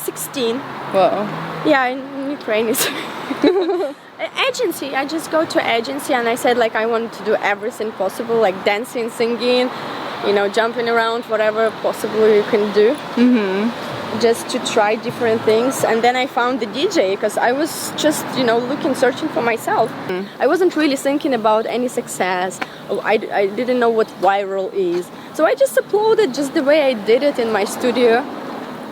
16. Wow. Yeah, in Ukraine it's agency. I just go to agency and I said like I wanted to do everything possible, like dancing, singing, you know, jumping around, whatever possible you can do. Just to try different things. And then I found the DJ because I was just, you know, searching for myself. I wasn't really thinking about any success. I didn't know what viral is. So I just uploaded just the way I did it in my studio.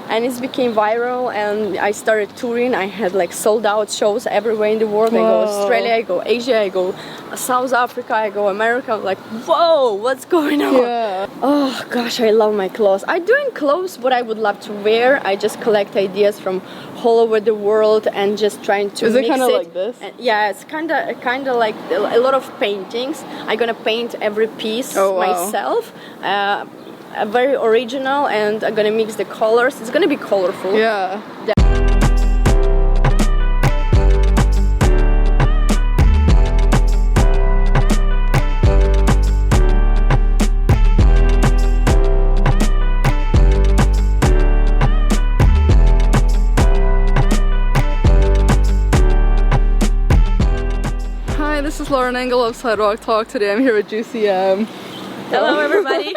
And it became viral and I started touring. I had like sold out shows everywhere in the world. Whoa. I go Australia, I go Asia, I go South Africa, I go America. I'm like, whoa, what's going on? Yeah. Oh gosh, I love my clothes. I'm doing clothes what I would love to wear. I just collect ideas from all over the world and just trying to mix it. Is it kind of like this? And yeah, it's kind of like a lot of paintings. I'm gonna paint every piece myself. Very original, and I'm gonna mix the colors. It's gonna be colorful. Yeah. Hi, this is Lauren Engel of Sidewalk Talk. Today I'm here with Juicy M. Hello everybody.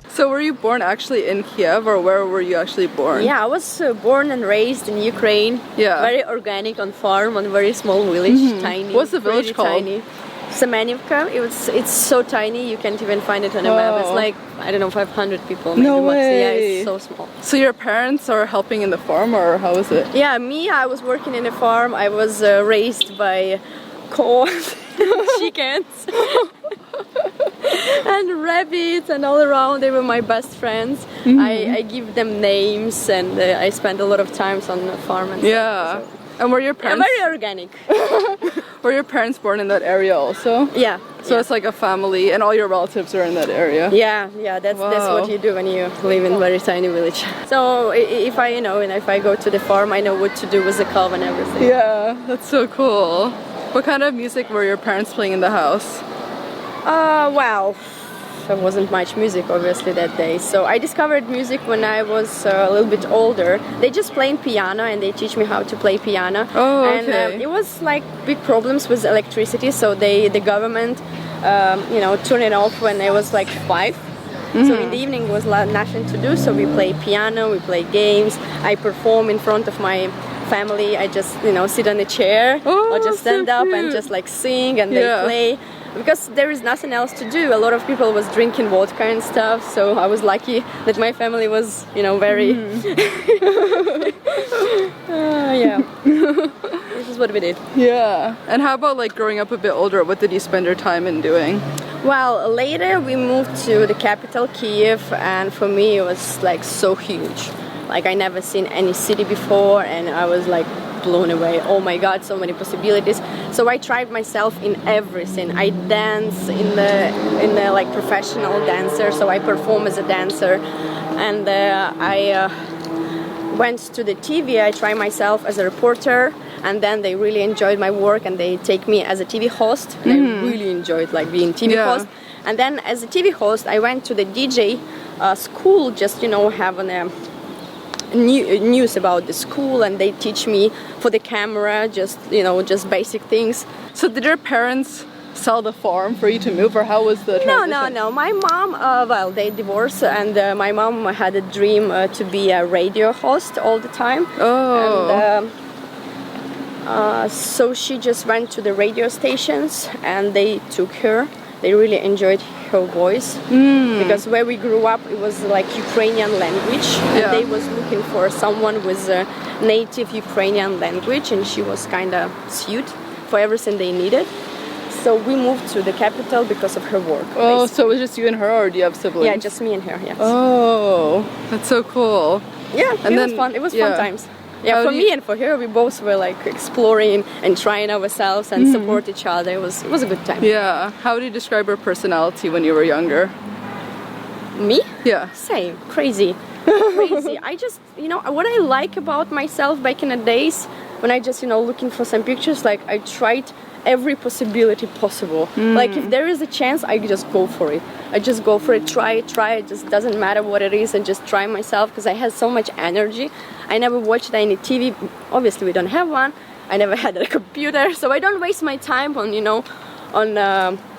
So were you born actually in Kiev, or where were you actually born? Yeah, I was born and raised in Ukraine. Yeah. Very organic, on farm, on a very small village, tiny. What's the village called? Tiny. Semenivka. It's so tiny you can't even find it on a map. It's like, I don't know, 500 people. No maybe. way. Yeah, it's so small. So your parents are helping in the farm, or how is it? Yeah, I was working in a farm. I was raised by cows, chickens. And rabbits and all around. They were my best friends. I give them names and I spent a lot of times on the farm and yeah. stuff, so. And were your parents very organic. Were your parents born in that area also? Yeah. So it's like a family and all your relatives are in that area? Yeah, that's what you do when you live in a very tiny village. So if I, if I go to the farm, I know what to do with the cow and everything. Yeah, that's so cool. What kind of music were your parents playing in the house? Well, there wasn't much music obviously that day. So I discovered music when I was a little bit older. They just playing piano and they teach me how to play piano. Oh, okay. And it was like big problems with electricity. So the government, turned it off when I was like 5. So in the evening was nothing to do. So we play piano, we play games. I perform in front of my family. I just sit on a chair or just stand up and just like sing and they play. Because there is nothing else to do. A lot of people was drinking vodka and stuff, so I was lucky that my family was, very... yeah. This is what we did. Yeah. And how about like growing up a bit older, what did you spend your time in doing? Well, later we moved to the capital, Kiev, and for me it was like so huge. Like I never seen any city before and I was like blown away. Oh my god, so many possibilities. So I tried myself in everything. I dance in the like professional dancer, so I perform as a dancer, and I went to the TV. I tried myself as a reporter, and then they really enjoyed my work and they take me as a TV host. And I really enjoyed like being TV host. And then as a TV host I went to the DJ school, just having a news about the school, and they teach me for the camera just basic things. So did your parents sell the farm for you to move, or how was the transition? No. My mom, they divorced, and my mom had a dream to be a radio host all the time. Oh. And so she just went to the radio stations and they took her. They really enjoyed her voice because where we grew up it was like Ukrainian language, and they was looking for someone with a native Ukrainian language, and she was kind of suited for everything they needed. So we moved to the capital because of her work. Oh, basically. so it was just you and her, or do you have siblings? Yeah, just me and her. Yes. Oh, that's so cool. Yeah, it was fun. It was fun times. Yeah, for me and for her, we both were like exploring and trying ourselves and support each other. It was a good time. Yeah. How would you describe her personality when you were younger? Me? Yeah. Same. Crazy. Crazy. I just, what I like about myself back in the days when I just, looking for some pictures, like I tried every possibility possible. Like if there is a chance, I just go for it. I just go for it, try it. It just doesn't matter what it is, and just try myself, because I have so much energy. I never watched any TV. Obviously, we don't have one. I never had a computer, so I don't waste my time on,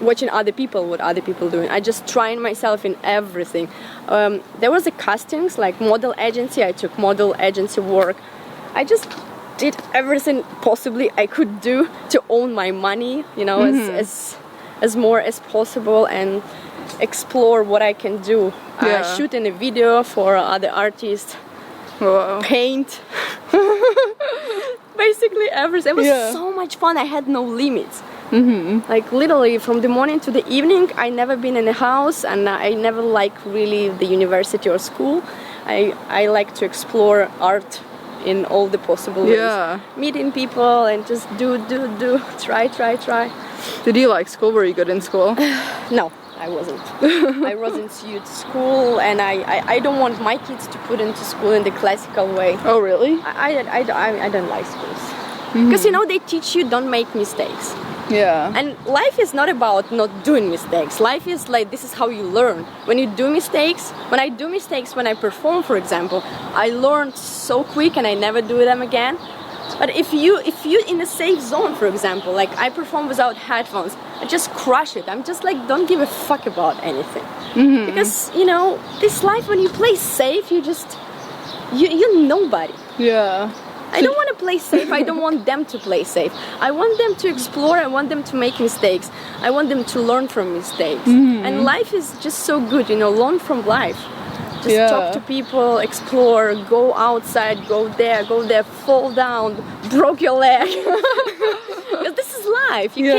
watching other people, what other people doing. I just trying myself in everything. There was a castings, like model agency. I took model agency work. I just did everything possibly I could do to own my money, as more as possible, and explore what I can do. Shooting a video for other artists. Wow. Paint. Basically everything. It was so much fun. I had no limits. Like literally from the morning to the evening. I never been in a house, and I never really the university or school. I like to explore art in all the possible ways. Meeting people and just do, try. Did you like school? Were you good in school? No, I wasn't. I wasn't suited to school, and I don't want my kids to put into school in the classical way. Oh, really? I don't like schools. Because, they teach you don't make mistakes. Yeah. And life is not about not doing mistakes. Life is like, this is how you learn. When you do mistakes, when I do mistakes, when I perform, for example, I learn so quick and I never do them again. But if you in a safe zone, for example, like I perform without headphones, I just crush it. I'm just like, don't give a fuck about anything. Because, this life, when you play safe, you're nobody. Yeah. I don't want to play safe. I don't want them to play safe. I want them to explore. I want them to make mistakes. I want them to learn from mistakes. And life is just so good, learn from life. Just talk to people, explore, go outside, go there, fall down, broke your leg. Because this is life. You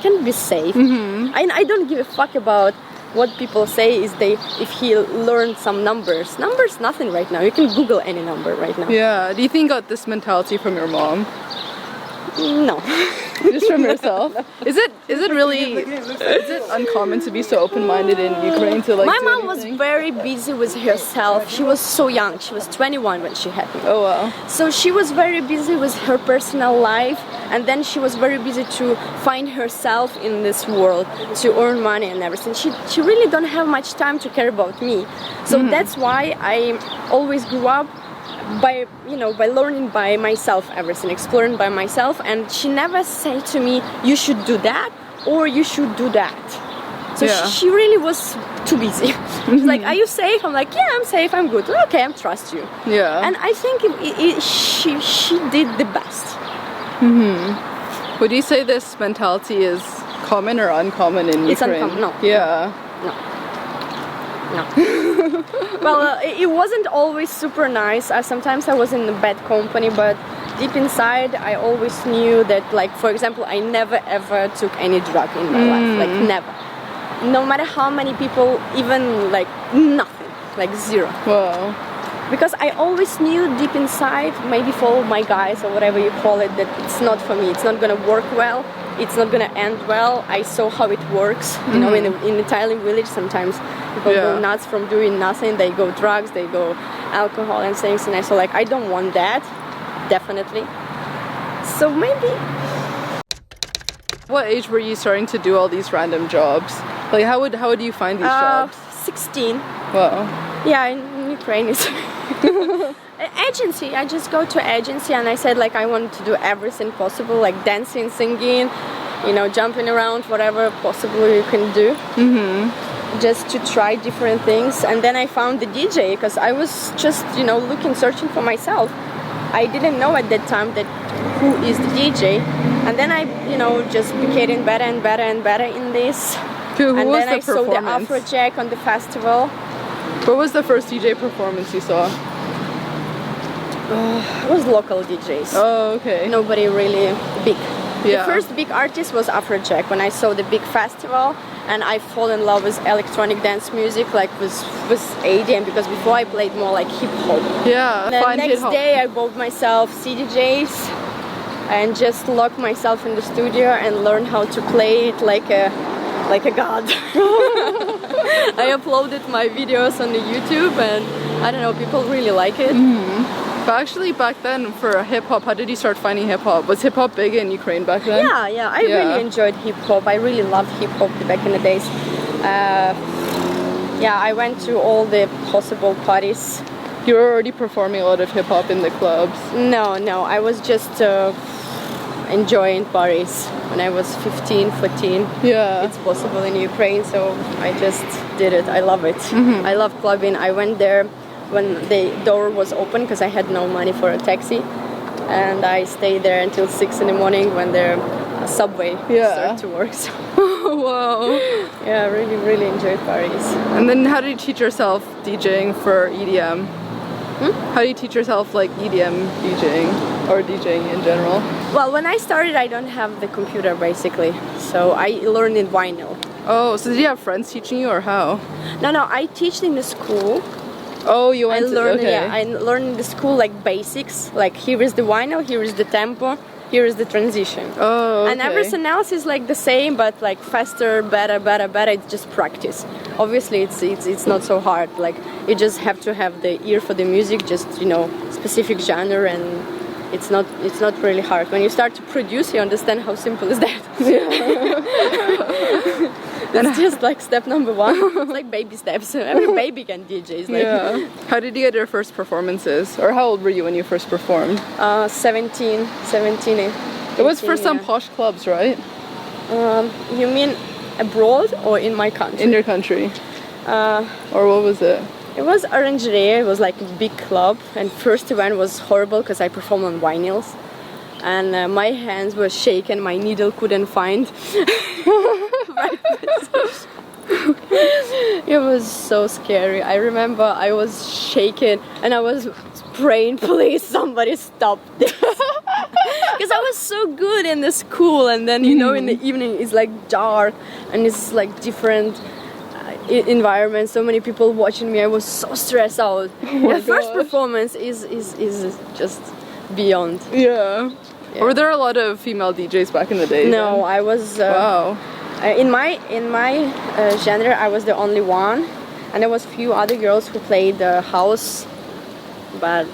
can't be safe. I don't give a fuck about what people say is if he learned some numbers. Numbers, nothing right now. You can Google any number right now. Yeah. Do you think you got this mentality from your mom? No. Just from yourself? Is it uncommon to be so open-minded in Ukraine to like? My mom was very busy with herself. She was so young. She was 21 when she had me. Oh wow. So she was very busy with her personal life, and then she was very busy to find herself in this world, to earn money and everything. She really don't have much time to care about me. So that's why I always grew up by learning by myself everything, exploring by myself, and she never said to me, you should do that or you should do that. So she really was too busy. She's like, are you safe? I'm like, yeah, I'm safe, I'm good. Okay, I trust you. Yeah. And I think she did the best. Would you say this mentality is common or uncommon in Ukraine? It's uncommon, no. Yeah. No. Well, it wasn't always super nice. Sometimes I was in a bad company, but deep inside I always knew that, like, for example, I never ever took any drug in my life, like never. No matter how many people, even like nothing, like zero. Wow. Because I always knew deep inside, maybe for my guys or whatever you call it, that it's not for me, it's not gonna work well, it's not gonna end well. I saw how it works, you know, in the Italian village sometimes people go nuts from doing nothing, they go drugs, they go alcohol and things, and I saw like, I don't want that, definitely. So maybe. What age were you starting to do all these random jobs? Like how would you find these jobs? 16. Wow. Yeah, in Ukraine it's agency. I just go to agency and I said like I want to do everything possible, like dancing, singing, you know, jumping around, whatever possible you can do. Just to try different things. And then I found the DJ because I was just, you know, searching for myself. I didn't know at that time that who is the DJ. And then I, you know, just became better and better and better in this. Who and was then the I saw the Afrojack on the festival. What was the first DJ performance you saw? It was local DJs. Oh, okay. Nobody really big. Yeah. The first big artist was Afrojack when I saw the big festival, and I fall in love with electronic dance music, like with EDM, because before I played more like hip hop. Yeah. The next day I bought myself CDJs and just locked myself in the studio and learned how to play it like a god. I uploaded my videos on the YouTube, and I don't know, people really like it. But actually back then for hip hop, how did you start finding hip hop? Was hip hop big in Ukraine back then? Yeah, I really enjoyed hip hop. I really loved hip hop back in the days. Yeah, I went to all the possible parties. You were already performing a lot of hip hop in the clubs? No, I was just enjoying parties when I was 15, 14. Yeah. It's possible in Ukraine, so I just did it. I love it. I love clubbing. I went there when the door was open because I had no money for a taxi. And I stayed there until 6 in the morning when the subway started to work. So. Wow. Yeah, I really enjoyed parties. And then how did you teach yourself DJing for EDM? How do you teach yourself like EDM DJing or DJing in general? Well, when I started, I don't have the computer basically, so I learned in vinyl. Oh, so did you have friends teaching you or how? No, I teach in the school. Oh, you went to, okay. Yeah, I learned in the school like basics, like here is the vinyl, here is the tempo, here is the transition. Oh, okay. And everything else is like the same, but like faster, better. It's just practice. Obviously, it's not so hard. Like you just have to have the ear for the music, just specific genre, and it's not really hard. When you start to produce, you understand how simple is that. It's just like step number 1. It's like baby steps. Every baby can DJ. It's like How did you get your first performances? Or how old were you when you first performed? 17. 18, It was for some posh clubs, right? You mean abroad or in my country? In your country. Or what was it? It was Orangerie. It was like a big club. And first event was horrible because I performed on vinyls. And my hands were shaking. My needle couldn't find. It was so scary. I remember I was shaking and I was praying, please somebody stop this. Because I was so good in the school, and then in the evening it's like dark and it's like different environment, so many people watching me. I was so stressed out. The first performance is just beyond. Yeah. Were there a lot of female DJs back in the day? No, I was wow. In my genre, I was the only one, and there was few other girls who played house, but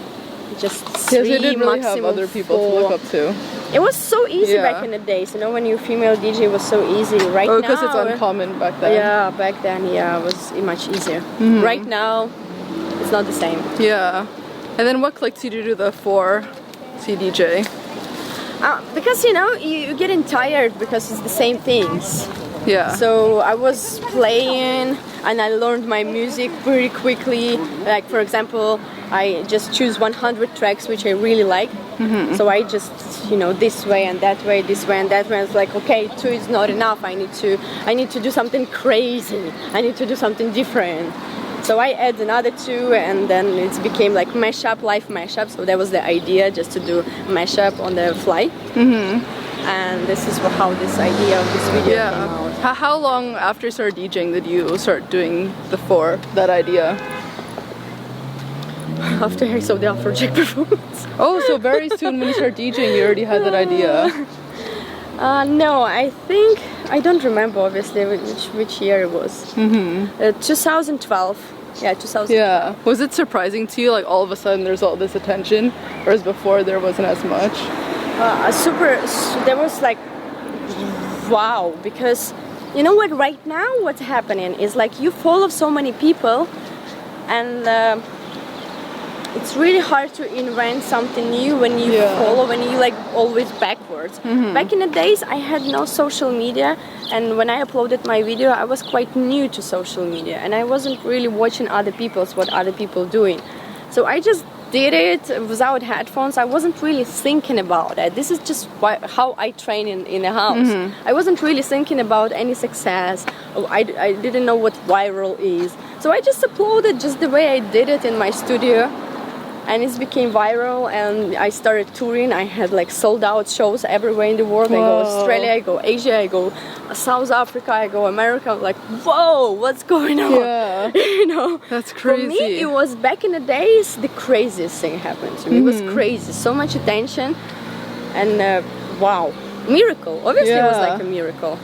just three, you didn't really maximum have other people 4. to look up to. It was so easy back in the days. When you're female DJ, it was so easy. Right now, because it's uncommon back then. Yeah, back then, it was much easier. Right now, it's not the same. Yeah. And then what clicked you to do the 4C DJ? Because you getting tired because it's the same things. Yeah. So I was playing and I learned my music pretty quickly. Like for example, I just choose 100 tracks which I really like. So I just this way and that way, this way and that way. It's like, okay, 2 is not enough. I need to do something crazy. I need to do something different. So I add another 2, and then it became like mashup, live mashup. So that was the idea, just to do mashup on the fly. And this is how this idea of this video came out. How long after you started DJing did you start doing the 4, that idea? After I saw the Afrojack performance. Oh, so very soon when you started DJing, you already had that idea? No, I think, I don't remember obviously which year it was. 2012. Yeah, 2012. Yeah. Was it surprising to you, like all of a sudden there's all this attention, whereas before there wasn't as much? There was like, wow, because you know what, right now what's happening is like you follow so many people, and it's really hard to invent something new when you follow, when you like always backwards. Back in the days I had no social media, and when I uploaded my video I was quite new to social media and I wasn't really watching what other people doing. So I just did it without headphones. I wasn't really thinking about it. This is just how I train in the house. I wasn't really thinking about any success. I didn't know what viral is. So I just uploaded just the way I did it in my studio. And it became viral, and I started touring. I had like sold out shows everywhere in the world. Whoa. I go Australia, I go Asia, I go South Africa, I go America. I'm like, whoa, what's going on? Yeah. That's crazy. For me, it was back in the days, the craziest thing happened to me. It was crazy, so much attention, and wow, miracle. Obviously, it was like a miracle.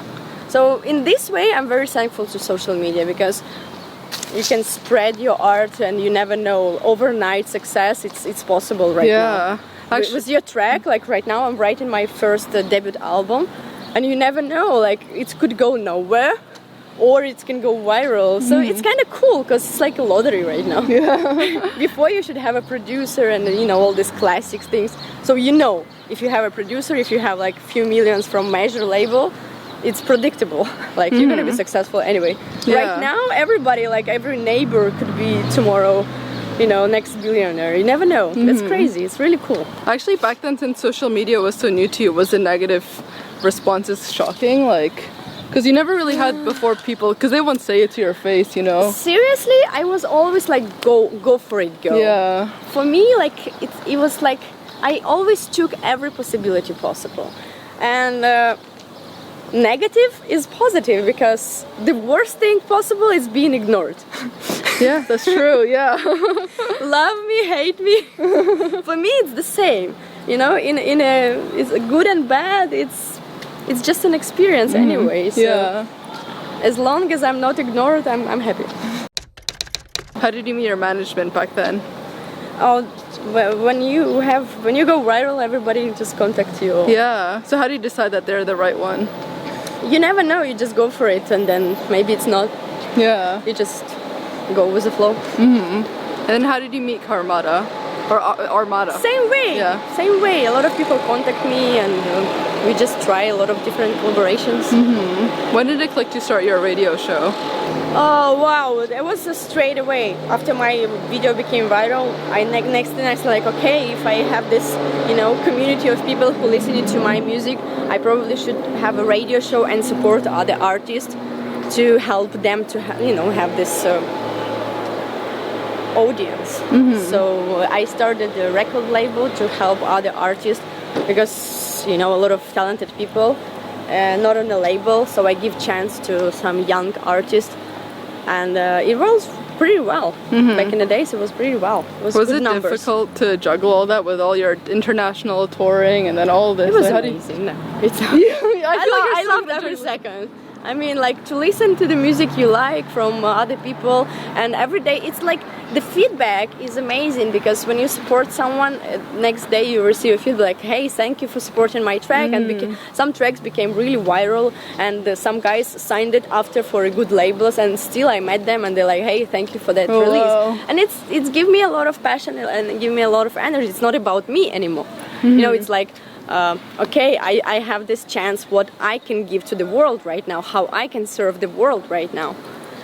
So in this way, I'm very thankful to social media, because you can spread your art, and you never know, overnight success, it's possible right now. Actually, with your track, like right now I'm writing my first debut album, and you never know, like it could go nowhere or it can go viral. So it's kind of cool because it's like a lottery right now. Before you should have a producer and all these classic things. So if you have a producer, if you have like few millions from major label, it's predictable. Like you're gonna be successful anyway. Right now, everybody, like every neighbor, could be tomorrow, next billionaire. You never know. That's crazy. It's really cool. Actually, back then, since social media was so new to you, was the negative responses shocking? Like, because you never really had before people, because they won't say it to your face, Seriously, I was always like, go for it, girl. Yeah. For me, like it was like I always took every possibility possible, and. Negative is positive, because the worst thing possible is being ignored. Yeah, that's true. Yeah. Love me, hate me. For me, it's the same. It's good and bad. It's just an experience anyway. So as long as I'm not ignored, I'm happy. How did you meet your management back then? Oh, well, when you go viral, everybody just contacts you. Yeah. So how do you decide that they're the right one? You never know, you just go for it, and then maybe it's not. Yeah. You just go with the flow. And then how did you meet Karmada? Or Armada? Same way. Yeah. Same way. A lot of people contact me, and we just try a lot of different collaborations. When did it click to start your radio show? Oh wow, that was straight away. After my video became viral, next thing I said, like, okay, if I have this, community of people who listen to my music, I probably should have a radio show and support other artists to help them to have this audience. So I started a record label to help other artists, because a lot of talented people not on the label, so I give chance to some young artists. And it was pretty well. Back in the days, it was pretty well. Was it numbers. difficult to juggle all that with all your international touring and then all this? It was amazing. I loved every second. I mean, like, to listen to the music you like from other people, and every day it's like the feedback is amazing, because when you support someone, next day you receive a feedback, hey, thank you for supporting my track. And some tracks became really viral, and some guys signed it after for good labels, and still I met them and they're like, hey, thank you for that release. Wow. And it's give me a lot of passion and give me a lot of energy. It's not about me anymore. It's like, okay, I have this chance, what I can give to the world right now, how I can serve the world right now.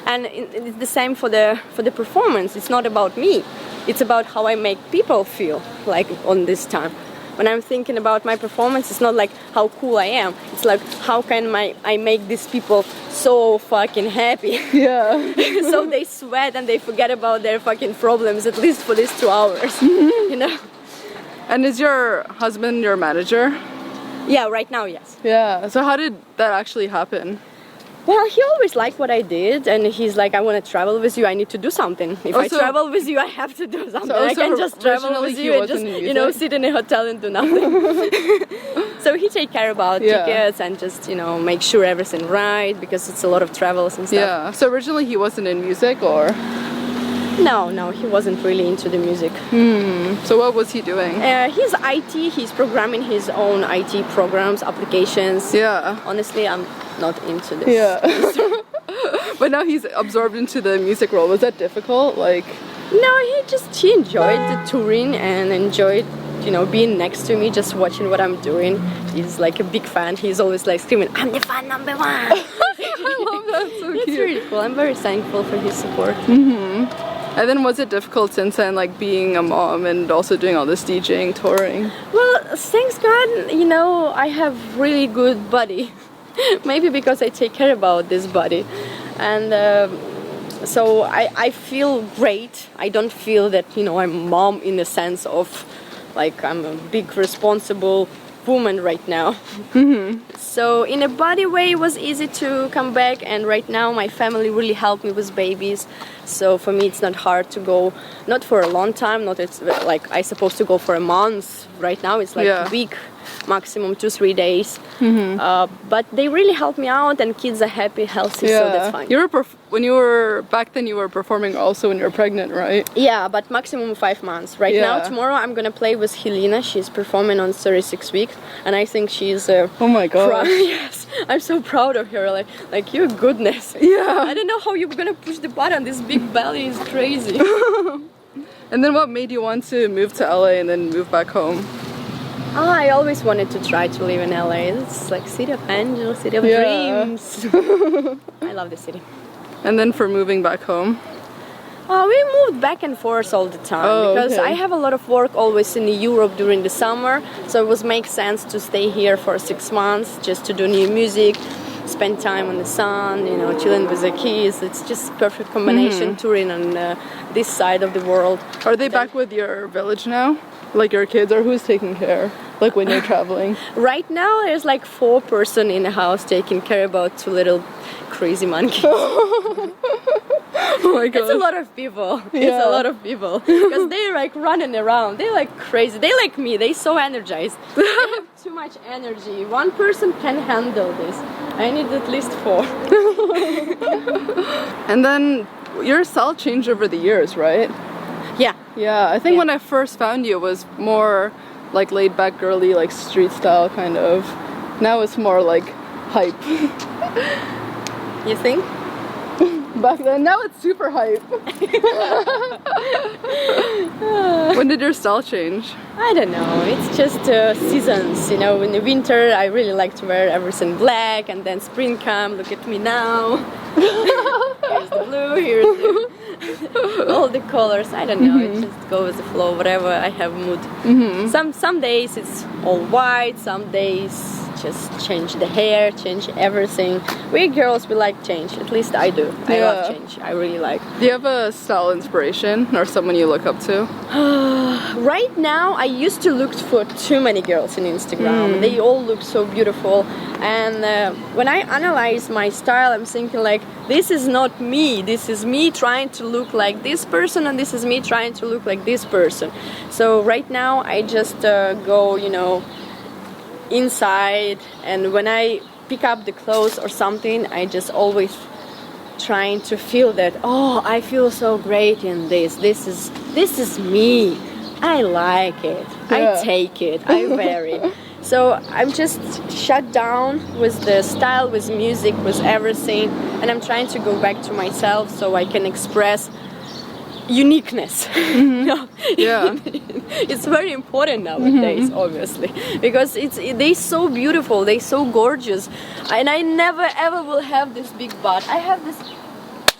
And it's the same for the performance. It's not about me. It's about how I make people feel like on this time. When I'm thinking about my performance, it's not like how cool I am. It's like, how can I make these people so fucking happy? Yeah. So they sweat and they forget about their fucking problems, at least for these 2 hours. And is your husband your manager? Yeah, right now, yes. Yeah. So how did that actually happen? Well, he always liked what I did, and he's like, I want to travel with you, I need to do something. If I travel with you, I have to do something. I can't just travel with you and just, sit in a hotel and do nothing. So he take care about tickets and just, make sure everything right, because it's a lot of travels and stuff. Yeah. So originally he wasn't in music, or? No, he wasn't really into the music. So what was he doing? He's IT, he's programming his own IT programs, applications. Yeah. Honestly, I'm not into this. Yeah. But now he's absorbed into the music role. Was that difficult? Like? No, he enjoyed the touring and enjoyed, being next to me, just watching what I'm doing. He's like a big fan. He's always like screaming, I'm the fan number 1. I love that. So cute. It's really cool. I'm very thankful for his support. And then was it difficult since then, like being a mom and also doing all this DJing, touring? Well, thanks God, I have really good body. Maybe because I take care about this body. And so I feel great. I don't feel that, I'm mom in the sense of like I'm a big responsible woman right now. So in a body way it was easy to come back, and right now my family really helped me with babies, So for me, it's not hard to go, not for a long time, not it's like I supposed to go for a month. Right now, it's like a week, maximum 2-3 days. But they really help me out, and kids are happy, healthy, so that's fine. When you were back then, you were performing also when you were pregnant, right? Yeah, but maximum 5 months. Right now, tomorrow I'm gonna play with Helena. She's performing on 36 weeks, and I think she's oh my god. Yes, I'm so proud of her. Like your goodness. Yeah. I don't know how you're gonna push the button. This big belly is crazy. And then what made you want to move to LA and then move back home? Oh, I always wanted to try to live in LA. It's like city of angels, city of dreams. I love the city. And then for moving back home? We moved back and forth all the time because I have a lot of work always in Europe during the summer, so it was make sense to stay here for 6 months just to do new music, spend time on the sun, you know, chilling with the kids. It's just perfect combination touring on this side of the world. Are they back with your village now? Like your kids, or who's taking care? Like when you're traveling? Right now there's like 4 person in the house taking care about 2 little crazy monkeys. Oh my god. It's a lot of people. It's a lot of people. Because they're like running around. They're like crazy. They like me. They're so energized. They have too much energy. 1 person can handle this. I need at least 4. And then your style changed over the years, right? Yeah. Yeah, I think when I first found you, it was more like laid back, girly, like street style kind of. Now it's more like hype. You think? Back then, now it's super hype. When did your style change? I don't know, it's just seasons, you know. In the winter I really like to wear everything black, and then spring come, look at me now. Here's the blue, here's the all the colors. I don't know, it just goes with the flow, whatever I have mood. Some days it's all white, some days just change the hair, change everything. We girls, we like change, at least I do. I love change, I really like. Do you have a style inspiration or someone you look up to? Right now I used to look for too many girls in Instagram. They all look so beautiful, and when I analyze my style, I'm thinking like, this is not me, this is me trying to look like this person, and this is me trying to look like this person. So right now I just go, you know, inside, and when I pick up the clothes or something, I just always trying to feel that, oh, I feel so great in this. This is me. I like it. I take it. I wear it. So I'm just shut down with the style, with music, with everything, and I'm trying to go back to myself so I can express uniqueness. Yeah. It's very important nowadays, obviously, because they're so beautiful, they're so gorgeous, and I never ever will have this big butt. I have this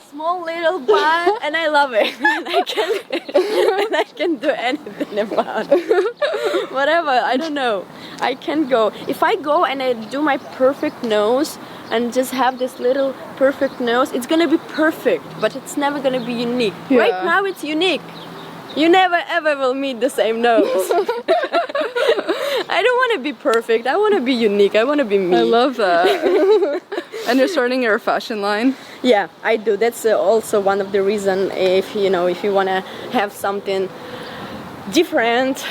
small little butt, and I love it. And I can do anything about it. Whatever, I don't know. I can go. If I go and I do my perfect nose and just have this little perfect nose, it's gonna be perfect, but it's never gonna be unique. Right now it's unique. You never ever will meet the same nose. I don't want to be perfect. I want to be unique. I want to be me. I love that. And you're starting your fashion line? Yeah, I do. That's also one of the reasons. If you want to have something different,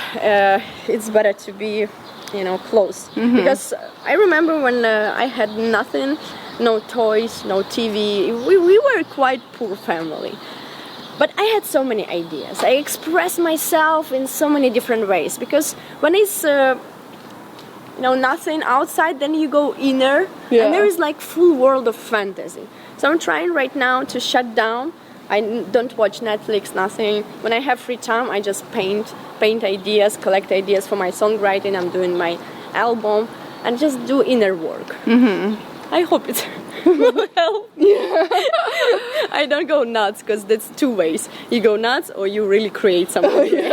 it's better to be, close. Because I remember when I had nothing, no toys, no TV. We were quite poor family. But I had so many ideas. I expressed myself in so many different ways, because when it's nothing outside, then you go inner, and there is like full world of fantasy. So I'm trying right now to shut down. I don't watch Netflix, nothing. When I have free time, I just paint ideas, collect ideas for my songwriting. I'm doing my album, and just do inner work. I hope it will help. I don't go nuts, because that's two ways. You go nuts, or you really create something great.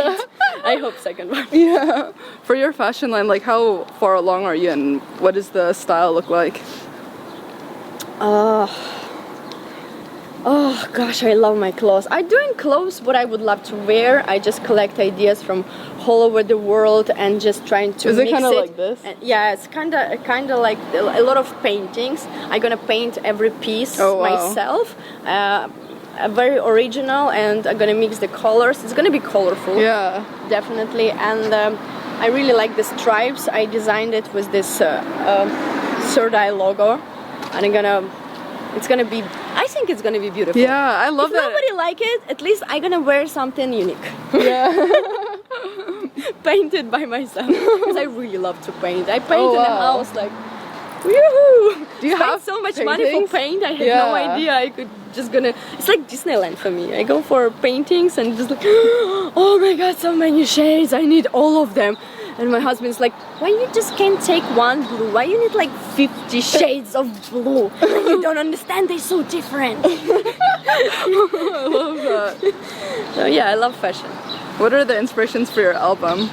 I hope second one. Yeah. For your fashion line, like how far along are you, and what does the style look like? Oh gosh, I love my clothes. I'm doing clothes what I would love to wear. I just collect ideas from all over the world and just trying to mix it. Is it kind of like this? Yeah, it's kind of like a lot of paintings. I'm gonna paint every piece myself. very original, and I'm gonna mix the colors. It's gonna be colorful. Yeah. Definitely. And I really like the stripes. I designed it with this third eye logo, and it's gonna be, I think it's gonna be beautiful. Yeah, I love if that. If nobody like it, at least I'm gonna wear something unique. Yeah. Painted by myself, because I really love to paint. I paint in the wow. house like, woohoo! Do you have so much paintings? money for paint? I had no idea I could just gonna. It's like Disneyland for me. I go for paintings and just like, oh my god, so many shades. I need all of them. And my husband's like, why you just can't take one blue? Why you need like 50 shades of blue? You don't understand. They're so different. I love that. So yeah, I love fashion. What are the inspirations for your album?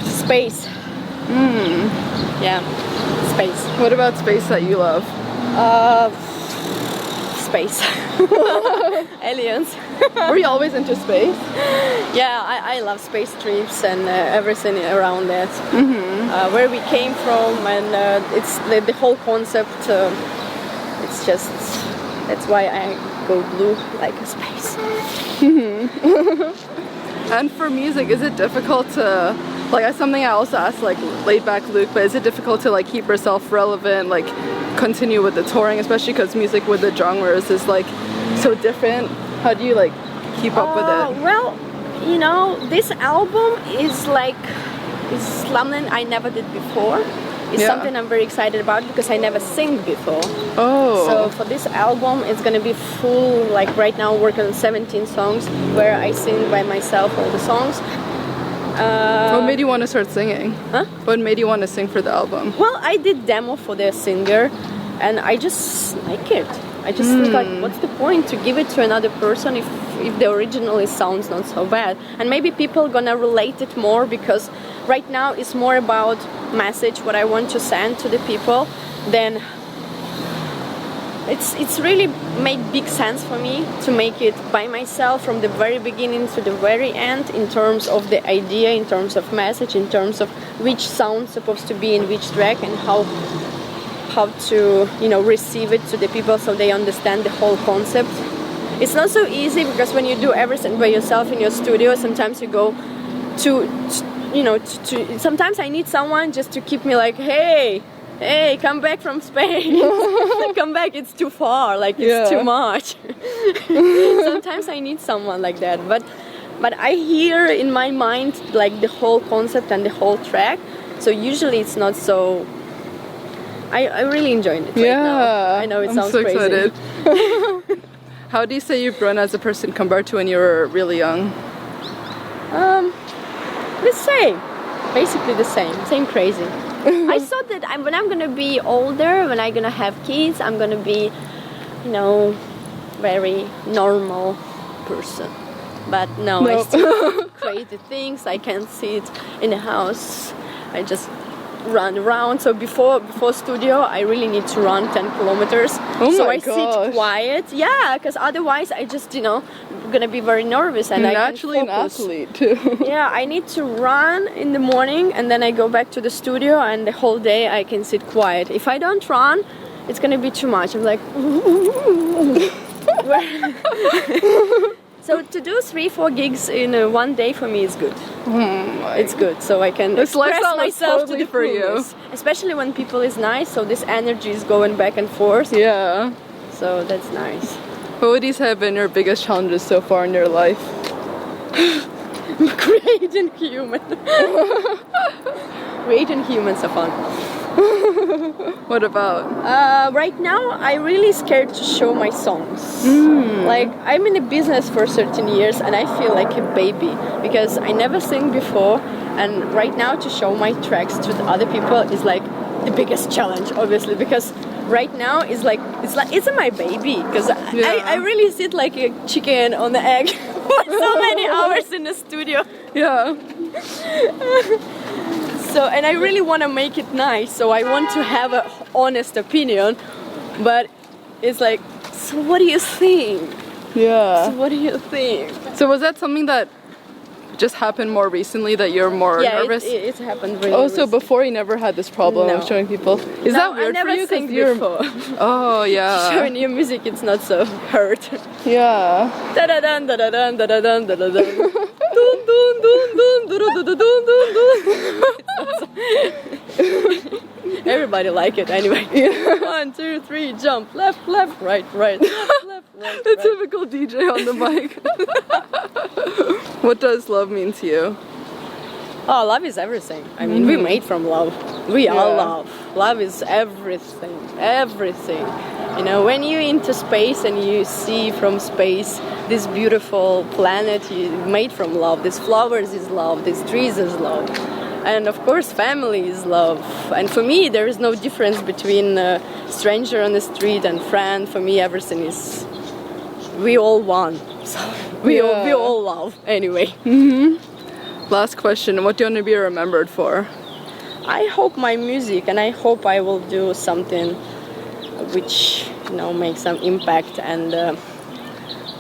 Space. Yeah, space. What about space that you love? Space. Aliens. Were you always into space? Yeah, I love space trips and everything around that. Where we came from, and it's the whole concept. It's just, that's why I go blue like a space. And for music, is it difficult to, like, that's something I also asked like Laid Back Luke, but is it difficult to like keep yourself relevant, like continue with the touring, especially because music with the genres is like so different? How do you like keep up with it? Well, you know, this album is like, it's something I never did before. It's something I'm very excited about because I never sang before. Oh. So for this album, it's gonna be full, like right now working on 17 songs where I sing by myself all the songs. What made you want to start singing? Huh? What made you want to sing for the album? Well, I did demo for the singer, and I just like it. I just think like, what's the point to give it to another person if the originally sounds not so bad? And maybe people gonna relate it more because right now it's more about message, what I want to send to the people. Then it's really made big sense for me to make it by myself from the very beginning to the very end, in terms of the idea, in terms of message, in terms of which sound's supposed to be in which track, and how to, you know, receive it to the people so they understand the whole concept. It's not so easy because when you do everything by yourself in your studio, sometimes you go sometimes I need someone just to keep me like, hey, come back from Spain. Come back, it's too far, like it's too much. Sometimes I need someone like that, but I hear in my mind like the whole concept and the whole track, so usually it's not so. I really enjoyed it right now. I know it sounds crazy. I'm so excited. How do you say you've grown as a person compared to when you were really young? The same. Basically the same crazy. I thought that when I'm gonna be older, when I'm gonna have kids, I'm gonna be, you know, very normal person. But no. I still create things. I can't sit in the house. I just run around. So before studio, I really need to run 10 kilometers. So I sit quiet. Yeah, because otherwise I just, you know, gonna be very nervous and You're I naturally can focus. an athlete too. Yeah, I need to run in the morning and then I go back to the studio and the whole day I can sit quiet. If I don't run, it's gonna be too much. I'm like So to do 3-4 gigs in one day for me is good. It's good, so I can express myself totally to the for fullness. you. Especially when people is nice, so this energy is going back and forth. Yeah. So that's nice. What would you say have been your biggest challenges so far in your life? Creating human. Creating humans are fun. What about? Right now, I'm really scared to show my songs. Like, I'm in the business for 13 years and I feel like a baby because I never sang before, and right now to show my tracks to the other people is like the biggest challenge, obviously, because right now it's my baby because I really sit like a chicken on the egg for so many hours in the studio. Yeah. So, and I really want to make it nice, so I want to have an honest opinion, but it's like, so what do you think? Yeah. So what do you think? So was that something that just happened more recently that you're more nervous? It happened really Oh, so recently. before you never had this problem of showing people? Is that weird I never for you? sang you're... before. Oh, yeah. Showing you music, it's not so hard. Yeah. Da-da-dun, da-da-dun, da-da-dun, da-da-dun. Dun, dun, dun, dun, dun, dun, dun, dun. Everybody like it anyway. Yeah. 1, 2, 3, jump, left, left, right, right, left, right. A typical DJ on the mic. What does love mean to you? Oh, love is everything. I mean, we made from love. We all Yeah. love. Love is everything, everything. You know, when you're into space and you see from space this beautiful planet you made from love, these flowers is love, these trees is love. And of course, family is love. And for me, there is no difference between a stranger on the street and friend. For me, everything is, we all one. So we all love anyway. Last question, what do you want to be remembered for? I hope my music, and I hope I will do something which, you know, make some impact and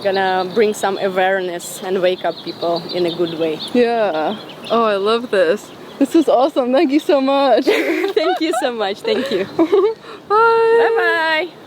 gonna bring some awareness and wake up people in a good way. Yeah. Oh, I love this. This was awesome. Thank you so much. Thank you so much. Thank you. Bye. Bye bye.